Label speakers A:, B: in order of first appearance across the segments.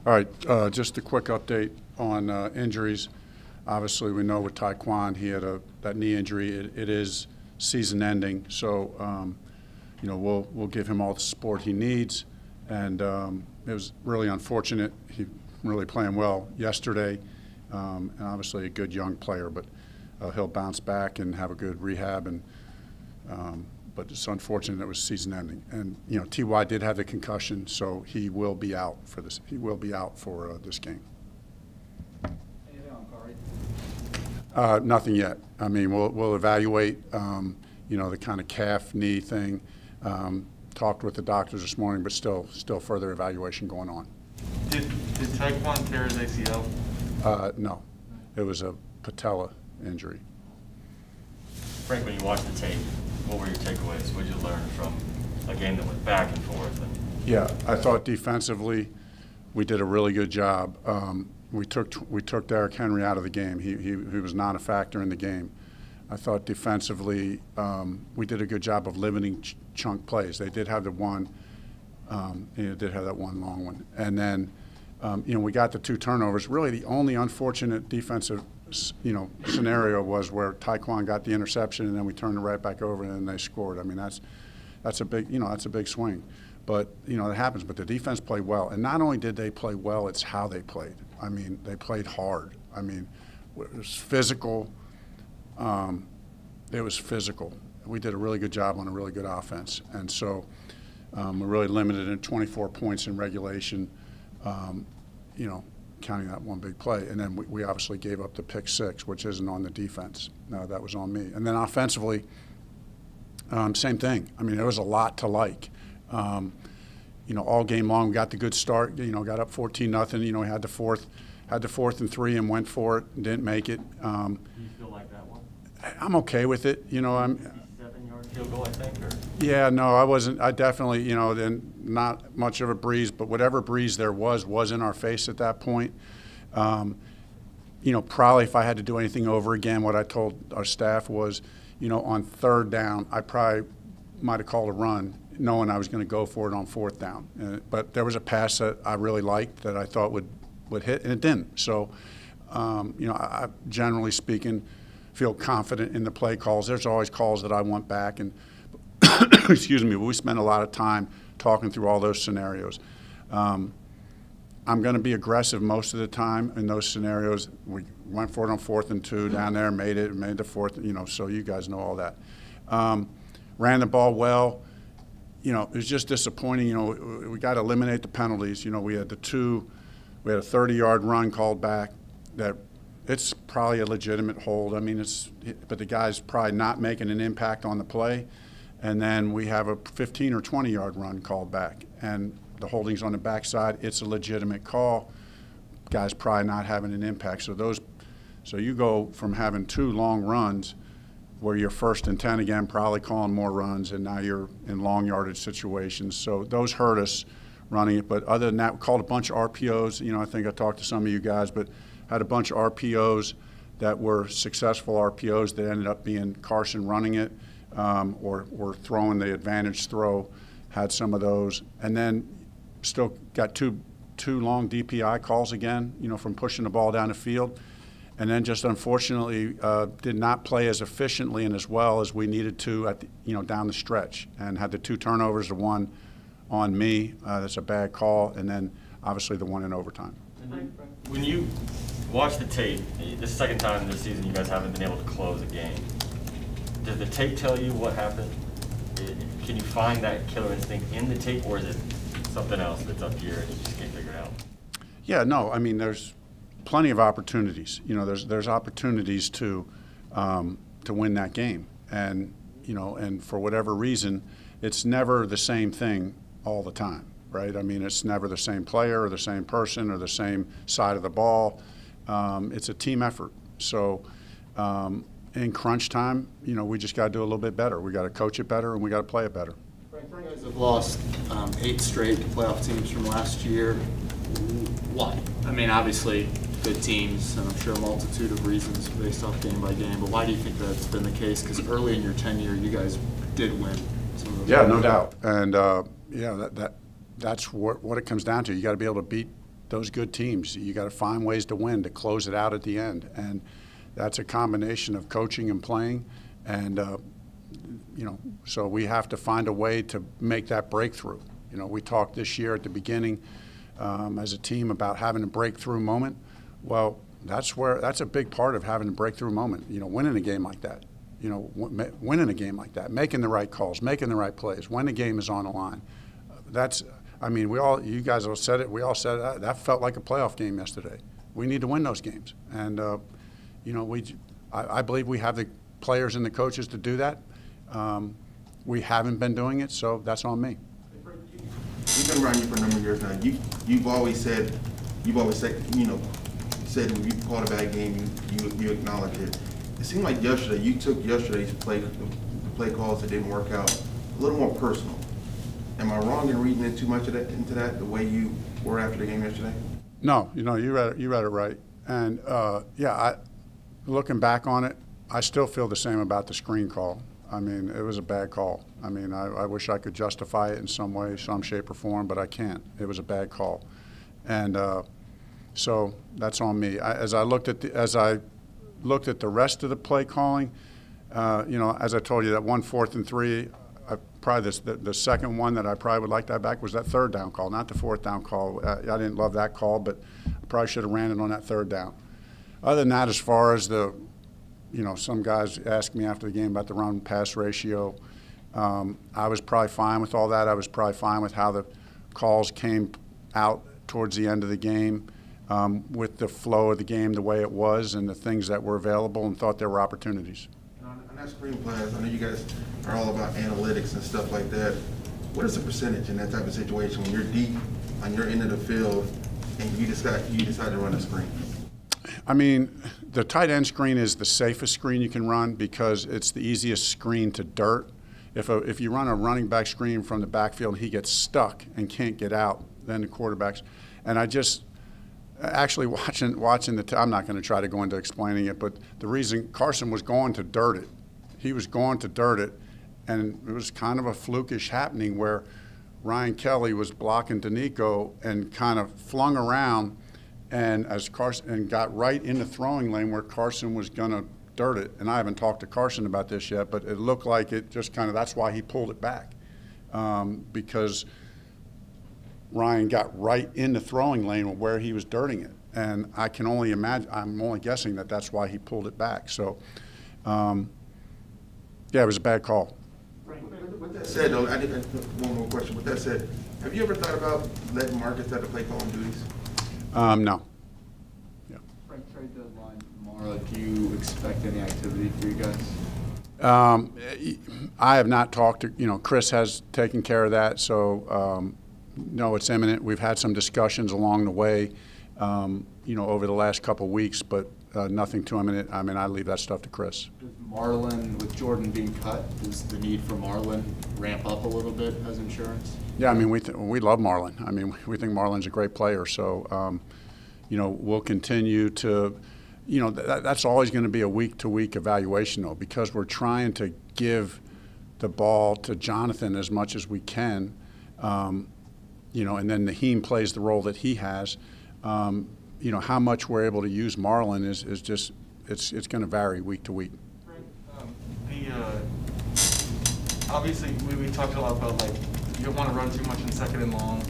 A: All right, just a quick update on injuries. Obviously, we know with Taekwon, he had that knee injury. It is season-ending, so we'll give him all the support he needs. And it was really unfortunate. He really playing well yesterday, and obviously a good young player, but he'll bounce back and have a good rehab. And but it's unfortunate it was season-ending. And Ty did have the concussion, so he will be out for this. He will be out for this game.
B: Anything on Corey?
A: Nothing yet. I mean, we'll evaluate. The kind of calf knee thing. Talked with the doctors this morning, but still further evaluation going on.
C: Did Taekwon tear his ACL?
A: No, it was a patella injury.
C: Frank, when you watched the tape, what were your takeaways? What did you learn from a game that went back and forth?
A: Yeah, I thought defensively we did a really good job. We took Derrick Henry out of the game. He was not a factor in the game. I thought defensively we did a good job of limiting chunk plays. They did have the one, did have that one long one, and then we got the 2 turnovers. Really, the only unfortunate defensive scenario was where Taekwon got the interception, and then we turned it right back over, and then they scored. I mean, that's a big that's a big swing, but it happens. But the defense played well, and not only did they play well, it's how they played. I mean, they played hard. I mean, it was physical. It was physical. We did a really good job on a really good offense, and so we really limited it 24 points in regulation. Counting that one big play, and then we obviously gave up the pick 6, which isn't on the defense. That was on me. And then offensively, same thing. I mean, there was a lot to like. All game long, we got the good start. Got up 14-0. We had the fourth and 3 and went for it and didn't make it.
C: Do you feel like that one?
A: I'm okay with it. I'm
C: 57-yard field goal, I think. Or?
A: Yeah, no, I wasn't. I definitely, then not much of a breeze, but whatever breeze there was in our face at that point. Probably if I had to do anything over again, what I told our staff was, on 3rd down, I probably might have called a run, knowing I was going to go for it on 4th down. But there was a pass that I really liked that I thought would hit, and it didn't. So, I generally speaking, feel confident in the play calls. There's always calls that I want back, and excuse me, but we spent a lot of time talking through all those scenarios. I'm going to be aggressive most of the time in those scenarios. We went for it on 4th and 2 down there, made the 4th, so you guys know all that. Ran the ball well. It was just disappointing. We got to eliminate the penalties. We had a 30-yard run called back that it's probably a legitimate hold. I mean, but the guy's probably not making an impact on the play. And then we have a 15 or 20-yard run called back, and the holding's on the backside. It's a legitimate call. Guy's probably not having an impact. So you go from having 2 long runs where you're 1st and 10 again, probably calling more runs, and now you're in long yardage situations. So those hurt us running it. But other than that, we called a bunch of RPOs. I think I talked to some of you guys, but had a bunch of RPOs that were successful RPOs that ended up being Carson running it. Or throwing the advantage throw, had some of those, and then still got two long DPI calls again, from pushing the ball down the field, and then just unfortunately did not play as efficiently and as well as we needed to at down the stretch, and had the 2 turnovers, the one on me, that's a bad call, and then obviously the one in overtime.
C: When you watch the tape, the 2nd time this season you guys haven't been able to close a game. Does the tape tell you what happened? Can you find that killer instinct in the tape, or is it something else that's up here and you just can't figure it out?
A: Yeah, no. I mean, there's plenty of opportunities. There's opportunities to win that game, and and for whatever reason, it's never the same thing all the time, right? I mean, it's never the same player or the same person or the same side of the ball. It's a team effort. So. In crunch time, we just got to do a little bit better. We got to coach it better, and we got to play it better.
B: Frank, you guys have lost 8 straight playoff teams from last year. Why? I mean, obviously, good teams, and I'm sure a multitude of reasons based off game by game. But why do you think that's been the case? Because early in your tenure, you guys did win some of those.
A: Yeah, no doubt. And that's what it comes down to. You got to be able to beat those good teams. You got to find ways to win, to close it out at the end, and that's a combination of coaching and playing, and so we have to find a way to make that breakthrough. We talked this year at the beginning as a team about having a breakthrough moment. Well, that's a big part of having a breakthrough moment. Winning a game like that. Winning a game like that, making the right calls, making the right plays when the game is on the line. You guys all said it. We all said it. That felt like a playoff game yesterday. We need to win those games, and I believe we have the players and the coaches to do that. We haven't been doing it, so that's on me.
D: We've been around you for a number of years now. You've always said said when you called a bad game, you acknowledge it. It seemed like yesterday you took yesterday's play calls that didn't work out a little more personal. Am I wrong in reading into that the way you were after the game yesterday?
A: No, you read it right. And looking back on it, I still feel the same about the screen call. It was a bad call. I wish I could justify it in some way, some shape or form, but I can't. It was a bad call, and so that's on me. As I looked at the rest of the play calling, as I told you, that 1 4th and 3. Probably the second one that I probably would like to have back was that 3rd down call, not the 4th down call. I didn't love that call, but I probably should have ran it on that 3rd down. Other than that, as far as some guys asked me after the game about the run-pass ratio. I was probably fine with all that. I was probably fine with how the calls came out towards the end of the game, with the flow of the game the way it was and the things that were available, and thought there were opportunities.
D: On that screen plays, I know you guys are all about analytics and stuff like that. What is the percentage in that type of situation when you're deep on your end of the field and you decide to run a screen?
A: The tight end screen is the safest screen you can run because it's the easiest screen to dirt. If you run a running back screen from the backfield, he gets stuck and can't get out, then the quarterbacks. And I just actually watching I'm not going to try to go into explaining it, but the reason Carson was going to dirt it, he was going to dirt it, and it was kind of a flukish happening where Ryan Kelly was blocking Danico and kind of flung around, and got right in the throwing lane where Carson was going to dirt it. And I haven't talked to Carson about this yet, but it looked like it just that's why he pulled it back, because Ryan got right in the throwing lane where he was dirting it. And I can only imagine, I'm only guessing that that's why he pulled it back. So, it was a bad call.
D: With that said, though, I did one more question. With that said, have you ever thought about letting Marcus have the play calling duties?
A: No. Yeah.
E: Frank, trade deadline tomorrow. Do you expect any activity for you guys?
A: I have not talked to, Chris has taken care of that, so no, it's imminent. We've had some discussions along the way, over the last couple of weeks, but nothing too imminent. I leave that stuff to Chris.
B: Does Marlon, with Jordan being cut, does the need for Marlon ramp up a little bit as insurance?
A: Yeah, we love Marlon. We think Marlon's a great player, so, we'll continue to, that's always going to be a week-to-week evaluation, though, because we're trying to give the ball to Jonathan as much as we can, and then Naheem plays the role that he has. How much we're able to use Marlon is just, it's going to vary week to week.
F: Obviously, we talked a lot about, you don't want to run too much in 2nd and long.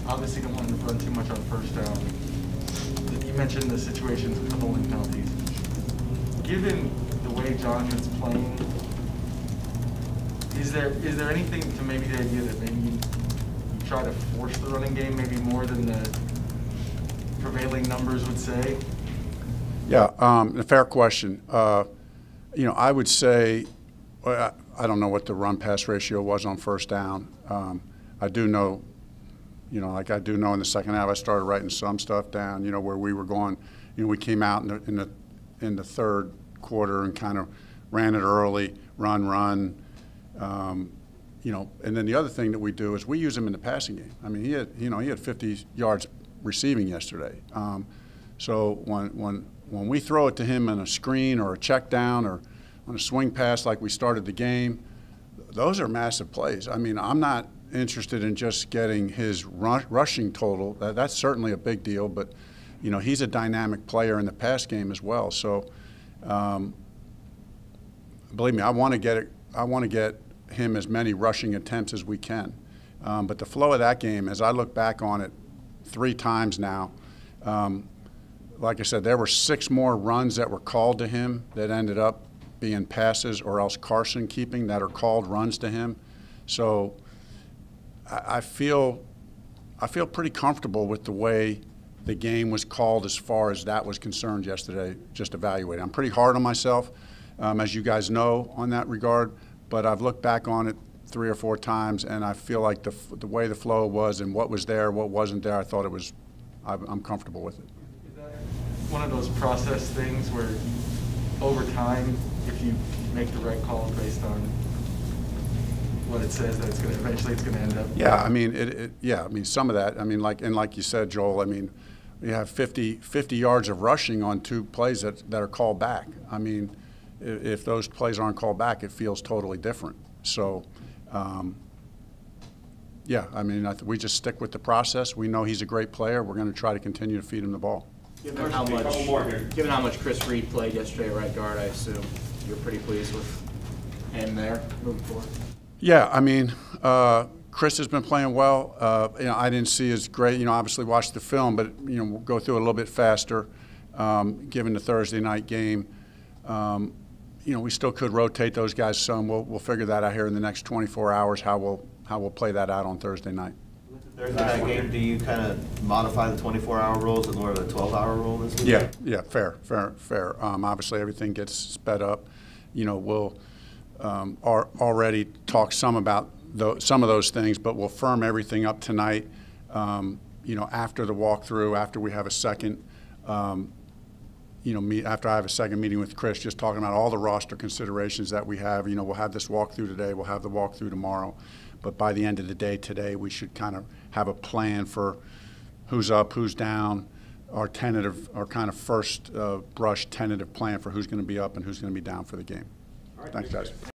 F: Obviously, don't want to run too much on 1st down. You mentioned the situations with the holding penalties. Given the way Jonathan's playing, is there anything to maybe the idea that maybe you try to force the running game maybe more than the prevailing numbers would say?
A: Yeah, a fair question. I would say, I don't know what the run-pass ratio was on 1st down. I do know, I do know in the second half I started writing some stuff down, where we were going, we came out in the 3rd quarter and kind of ran it early, run. And then the other thing that we do is we use him in the passing game. He had 50 yards receiving yesterday. So when we throw it to him in a screen or a check down or on a swing pass like we started the game, those are massive plays. I'm not, interested in just getting his rushing total. That's certainly a big deal, but you know, he's a dynamic player in the pass game as well. So believe me, I want to get him as many rushing attempts as we can. But the flow of that game, as I look back on it 3 times now, like I said, there were 6 more runs that were called to him that ended up being passes or else Carson keeping that are called runs to him. So I feel pretty comfortable with the way the game was called as far as that was concerned yesterday, just evaluating. I'm pretty hard on myself, as you guys know, on that regard, but I've looked back on it 3 or 4 times, and I feel like the way the flow was and what was there, what wasn't there, I thought it was, I'm comfortable with it.
F: Is that one of those process things where over time, if you make the right call based on what it says, that it's going to eventually it's going to end up?
A: Yeah, I mean, yeah, I mean, some of that, I mean, like you said, Joel, I mean, we have 50 yards of rushing on 2 plays that are called back. I mean, if those plays aren't called back, it feels totally different. So, yeah, I mean, we just stick with the process. We know he's a great player. We're going to try to continue to feed him the ball.
B: Given how much Chris Reed played yesterday at right guard, I assume you're pretty pleased with him there moving forward?
A: Yeah, I mean, Chris has been playing well. You know, I didn't see as great. You know, obviously watched the film, but you know, we'll go through it a little bit faster. Given the Thursday night game, you know, we still could rotate those guys some. We'll figure that out here in the next 24 hours. How we'll play that out on Thursday night.
G: Thursday night game, do you kind of modify the 24-hour rules and more of a 12-hour rule this week?
A: Yeah, fair. Obviously, everything gets sped up. You know, we'll already talk some about some of those things, but we'll firm everything up tonight. You know, after the walkthrough, after we have a second, you know, after I have a second meeting with Chris, just talking about all the roster considerations that we have. You know, we'll have this walkthrough today. We'll have the walkthrough tomorrow. But by the end of the day today, we should kind of have a plan for who's up, who's down, our kind of first brush tentative plan for who's going to be up and who's going to be down for the game. Thanks, guys.